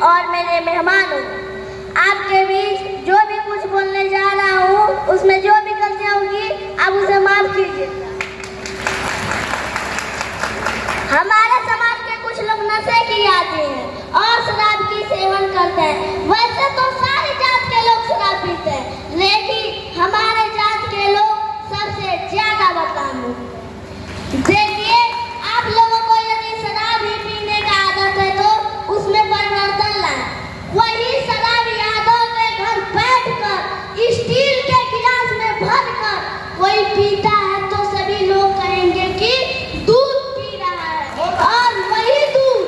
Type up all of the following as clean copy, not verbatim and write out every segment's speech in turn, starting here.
और मेरे मेहमानों, आपके बीच जो भी कुछ बोलने जा रहा हूँ उसमें जो भी गलतियाँ होंगी आप उसे माफ कीजिएगा। हमारे समाज के कुछ लोग नशे की आदी हैं और शराब की सेवन करते हैं। वैसे तो सारी जात के लोग शराब पीते हैं, लेकिन हमारे जात के लोग सबसे ज्यादा बदनाम हैं। देखिए, आप लोगों को यदि शराब ही पीने का आदत है तो उसमें परिवर्तन लाए। वही शराब यादों के घर बैठकर स्टील के गिलास में भरकर कोई पीता है तो सभी लोग कहेंगे कि दूध पी रहा है, और वही दूध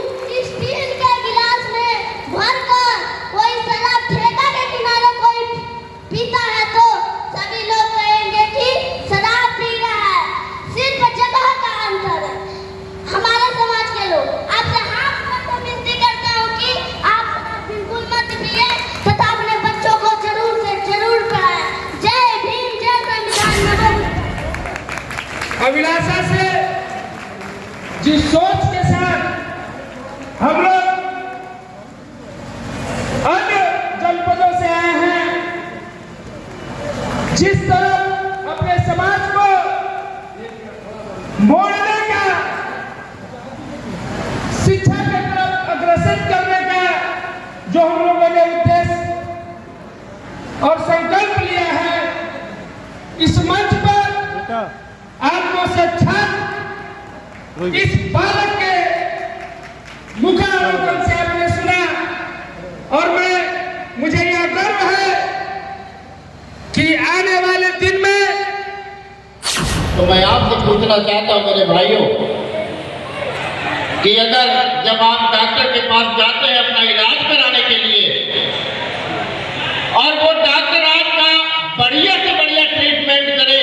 स्टील के गिलास में भरकर कोई शराब ठेका के किनारे कोई पीता है तो सभी लोग कहेंगे कि शराब पी रहा है। सिर्फ जगह का अंतर है। हमारे समाज के लोग आपसे हाथ जोड़कर विनती करता हूँ कि आप शराब बिल्कुल मत पिए तथा अपने बच्चों को जरूर से जरूर पढ़ाएं। जय भीम, जय संविधान। अभिलाषा से जिस सोच के साथ हम लोग अन्य जनपदों से आए हैं, जिस तरह अपने समाज को मोड़ने का, शिक्षा की तरफ अग्रसर करने का जो हम लोगों ने उद्देश्य और संकल्प लिया है, इस मंच पर आपको से छात्र इस बालक के मुखावलोकन से आपने सुना, और मुझे यह गर्व है कि आने वाले दिन में तो मैं आपसे पूछना चाहता हूं मेरे भाइयों कि अगर जब आप डॉक्टर के पास जाते हैं अपना इलाज कराने के लिए और वो डॉक्टर आपका बढ़िया से बढ़िया ट्रीटमेंट करे,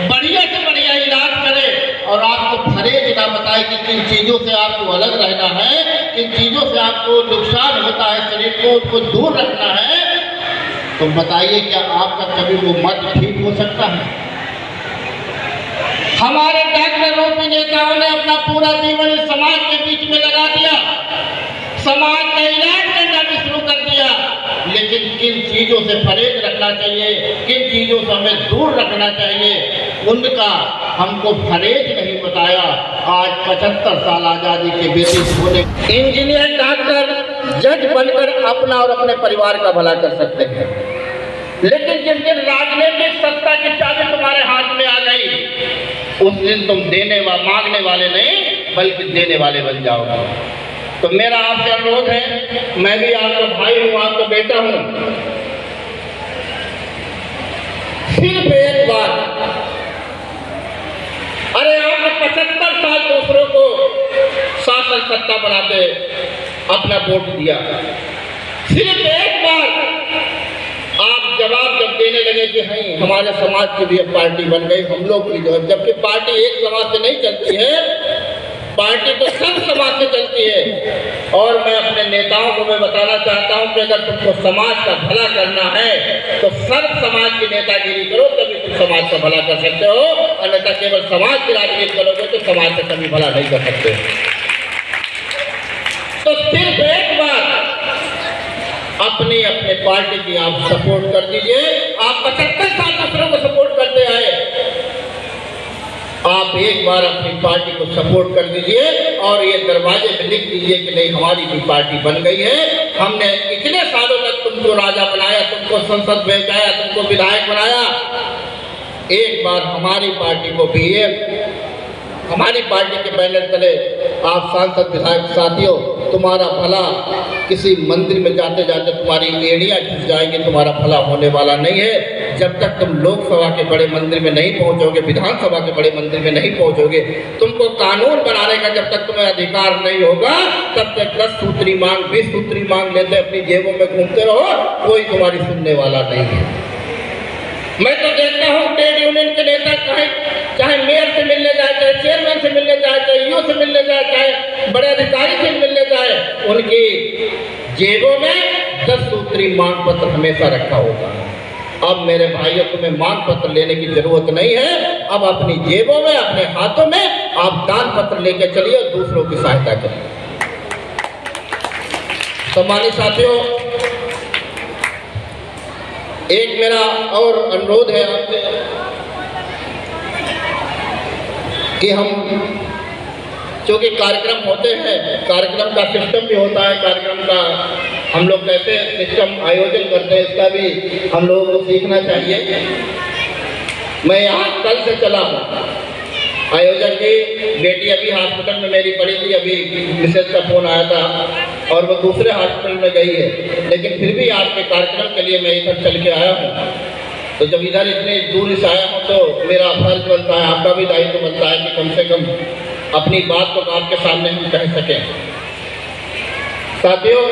बढ़िया से बढ़िया इलाज करे और आपको परहेज ना बताए कि किन चीजों से आपको अलग रहना है, किन चीजों से आपको नुकसान होता है शरीर को, उसको दूर रखना है, तो बताइए क्या आपका कभी वो मत ठीक हो सकता है? हमारे डॉक्टर रूपी नेताओं ने अपना पूरा जीवन इस समाज के बीच में लगा दिया, समाज का इलाज करना भी शुरू कर दिया, लेकिन किन चीजों से परहेज रखना चाहिए, किन चीजों से हमें दूर रखना चाहिए, उनका हमको परहेज नहीं बताया। आज 75 साल आजादी के ब्रिटिश होने, इंजीनियर, डॉक्टर, जज बनकर अपना और अपने परिवार का भला कर सकते हैं, लेकिन जिस दिन राजनीतिक सत्ता की चाबी तुम्हारे हाथ में आ गई, उस दिन तुम मांगने वाले नहीं बल्कि देने वाले बन जाओगे। तो मेरा आपसे अनुरोध है, मैं भी आपका भाई हूं, आपका बेटा हूं, सिर्फ एक बार, अरे आपने 75 साल दूसरों को शासन सत्ता बनाते अपना वोट दिया, सिर्फ एक बार आप जवाब जब देने लगे कि नहीं हमारे समाज की भी अब पार्टी बन गई, हम लोग की जो है, जबकि पार्टी एक समाज से नहीं चलती है, पार्टी तो सब समाज से चलती है। और मैं अपने नेताओं को मैं बताना चाहता हूं कि अगर तुमको समाज का भला करना है तो सर्व समाज की नेतागिरी करो, तभी तुम समाज का भला कर सकते हो, अन्यथा केवल समाज की राजनीति करोगे तो समाज का कभी भला नहीं कर सकते। तो सिर्फ एक बार अपनी अपने पार्टी की आप सपोर्ट कर दीजिए। आप 75 साल दूसरों को सपोर्ट करते आए, आप एक बार अपनी पार्टी को सपोर्ट कर दीजिए और ये दरवाजे में लिख दीजिए कि नहीं हमारी भी पार्टी बन गई है, हमने इतने सालों तक तुमको राजा बनाया, तुमको संसद भेजाया, तुमको विधायक बनाया, एक बार हमारी पार्टी को भी, हमारी पार्टी के बैनर तले आप सांसद विधायक साथियों, तुम्हारा भला किसी मंदिर में जाते जाते तुम्हारी एड़ियां घिस जाएंगी, तुम्हारा भला होने वाला नहीं है। जब तक तुम लोकसभा के बड़े मंदिर में नहीं पहुंचोगे, विधानसभा के बड़े मंदिर में नहीं पहुंचोगे, तुमको कानून बनाने का जब तक तुम्हें अधिकार नहीं होगा, तब तक 10 सूत्री मांग, 20 सूत्री मांग लेते अपनी जेबों में घूमते रहो, कोई तुम्हारी सुनने वाला नहीं है। मैं तो देखता हूँ ट्रेड यूनियन के नेता चाहे मेयर से मिलने जाए, चाहे चेयरमैन से मिलने जाए, चाहे ईओ से मिलने जाए, चाहे बड़े अधिकारी से मिलने जाए, उनकी जेबों में 10 सूत्री मांग पत्र हमेशा रखा होगा। अब मेरे भाइयों तुम्हें मांग पत्र लेने की जरूरत नहीं है, अब अपनी जेबों में, अपने हाथों में आप दान पत्र लेकर चलिए और दूसरों की सहायता करिए। सम्मानित साथियों, एक मेरा और अनुरोध है आपसे कि हम, क्योंकि कार्यक्रम होते हैं, कार्यक्रम का सिस्टम भी होता है, कार्यक्रम का हम लोग कैसे सिस्टम आयोजन करते हैं इसका भी हम लोगों को सीखना चाहिए। मैं यहाँ कल से चला हूँ, आयोजक की बेटी अभी हॉस्पिटल में मेरी पड़ी थी, अभी मिसेज का फोन आया था और वो दूसरे हॉस्पिटल में गई है, लेकिन फिर भी आपके कार्यक्रम के लिए मैं इधर चल के आया हूँ। तो जब इधर इतनी दूर से आया हूँ तो मेरा फर्ज बनता है, आपका भी दायित्व बनता है कि कम से कम अपनी बात को आपके सामने हम कह सकें। साथियों,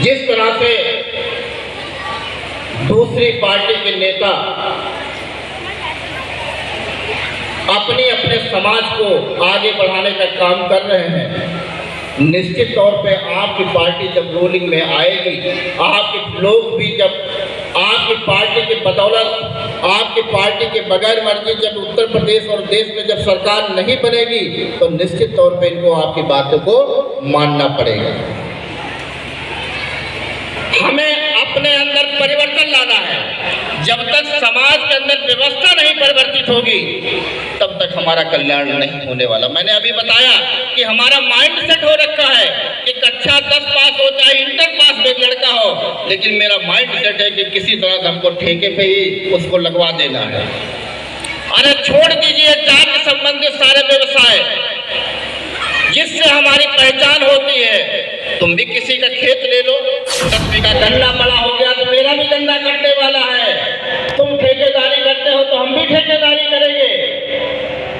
जिस तरह से दूसरी पार्टी के नेता अपने अपने समाज को आगे बढ़ाने का काम कर रहे हैं, निश्चित तौर पे आपकी पार्टी जब रूलिंग में आएगी, आपके लोग भी जब आपकी पार्टी के बदौलत, आपकी पार्टी के बगैर मर्जी जब उत्तर प्रदेश और देश में जब सरकार नहीं बनेगी तो निश्चित तौर पे इनको आपकी बातों को मानना पड़ेगा। हमें अपने अंदर परिवर्तन लाना है। जब तक समाज के अंदर व्यवस्था नहीं परिवर्तित होगी तब तक हमारा कल्याण नहीं होने वाला। मैंने अभी बताया कि हमारा माइंड सेट हो रखा है कि कक्षा 10 पास हो चाहे इंटर पास एक लड़का हो, लेकिन मेरा माइंड सेट है कि किसी तरह से हमको ठेके पे ही उसको लगवा देना है। अरे छोड़ दीजिए जात संबंधित सारे व्यवसाय, जिससे हमारी पहचान होती है। तुम भी किसी का खेत ले लो, 10 बीघा गन्ना बड़ा हो गया तो मेरा भी गन्ना कटने वाला है। तुम ठेकेदारी करते हो तो हम भी ठेकेदारी करेंगे।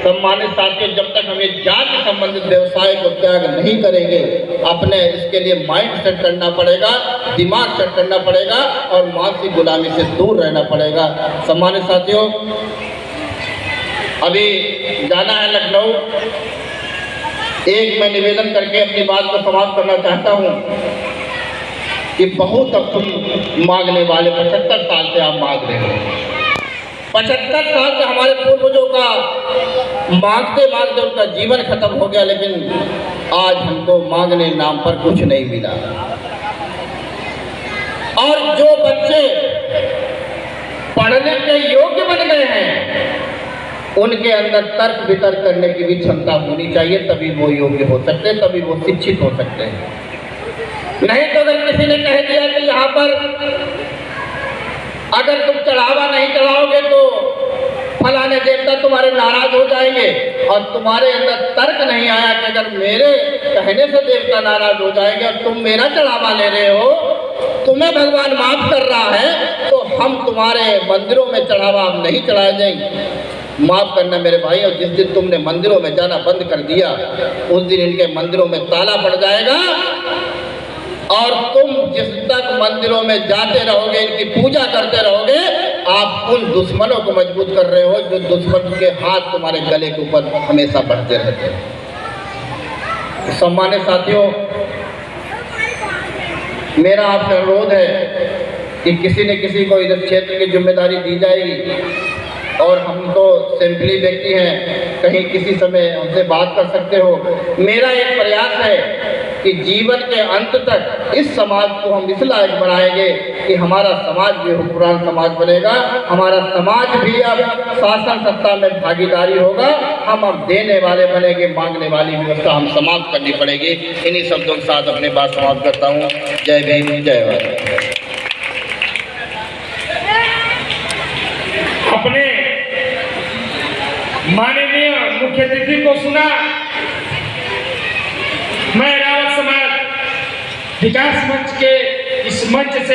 सम्मानित साथियों, जब तक हम ये जाति संबंधित व्यवसाय को त्याग नहीं करेंगे, अपने इसके लिए माइंड सेट करना पड़ेगा, दिमाग सेट करना पड़ेगा और मानसिक गुलामी से दूर रहना पड़ेगा। सम्मानित साथियों, अभी जाना है लखनऊ। एक मैं निवेदन करके अपनी बात को समाप्त करना चाहता हूं कि बहुत अब तुम मांगने वाले 75 साल से आप मांग रहे हो। 75 साल से हमारे पूर्वजों का मांगते मांगते उनका जीवन खत्म हो गया, लेकिन आज हमको मांगने नाम पर कुछ नहीं मिला। और जो बच्चे पढ़ने के योग्य बन गए हैं उनके अंदर तर्क वितर्क करने की भी क्षमता होनी चाहिए, तभी वो योग्य हो सकते हैं, तभी वो शिक्षित हो सकते हैं। नहीं तो अगर किसी ने कह दिया कि यहाँ पर अगर तुम चढ़ावा नहीं चढ़ाओगे तो फलाने देवता तुम्हारे नाराज हो जाएंगे, और तुम्हारे अंदर तर्क नहीं आया कि अगर मेरे कहने से देवता नाराज हो जाएंगे और तुम मेरा चढ़ावा ले रहे हो, तुम्हें भगवान माफ कर रहा है, तो हम तुम्हारे मंदिरों में चढ़ावा नहीं चढ़ाए जाएंगे। माफ करना मेरे भाई, और जिस दिन तुमने मंदिरों में जाना बंद कर दिया उस दिन इनके मंदिरों में ताला पड़ जाएगा, और तुम जिस तक मंदिरों में जाते रहोगे, इनकी पूजा करते रहोगे, आप उन दुश्मनों को मजबूत कर रहे हो जो दुश्मन के हाथ तुम्हारे गले के ऊपर हमेशा बढ़ते रहते हैं। सम्मानित साथियों, मेरा आपसे अनुरोध है कि किसी न किसी को इस क्षेत्र की जिम्मेदारी दी जाएगी, और हम तो सिंपली व्यक्ति हैं, कहीं किसी समय हमसे बात कर सकते हो। मेरा एक प्रयास है कि जीवन के अंत तक इस समाज को हम इस लायक बनाएंगे कि हमारा समाज भी हुक्मरान समाज बनेगा, हमारा समाज भी अब शासन सत्ता में भागीदारी होगा, हम अब देने वाले बनेंगे, मांगने वाली व्यवस्था हम समाप्त करनी पड़ेगी। इन्हीं शब्दों के साथ अपनी बात समाप्त करता हूँ। जय भीम, जय भारत। अपने माननीय मुख्य अतिथि को सुना। मैं रावत समाज विकास मंच के इस मंच से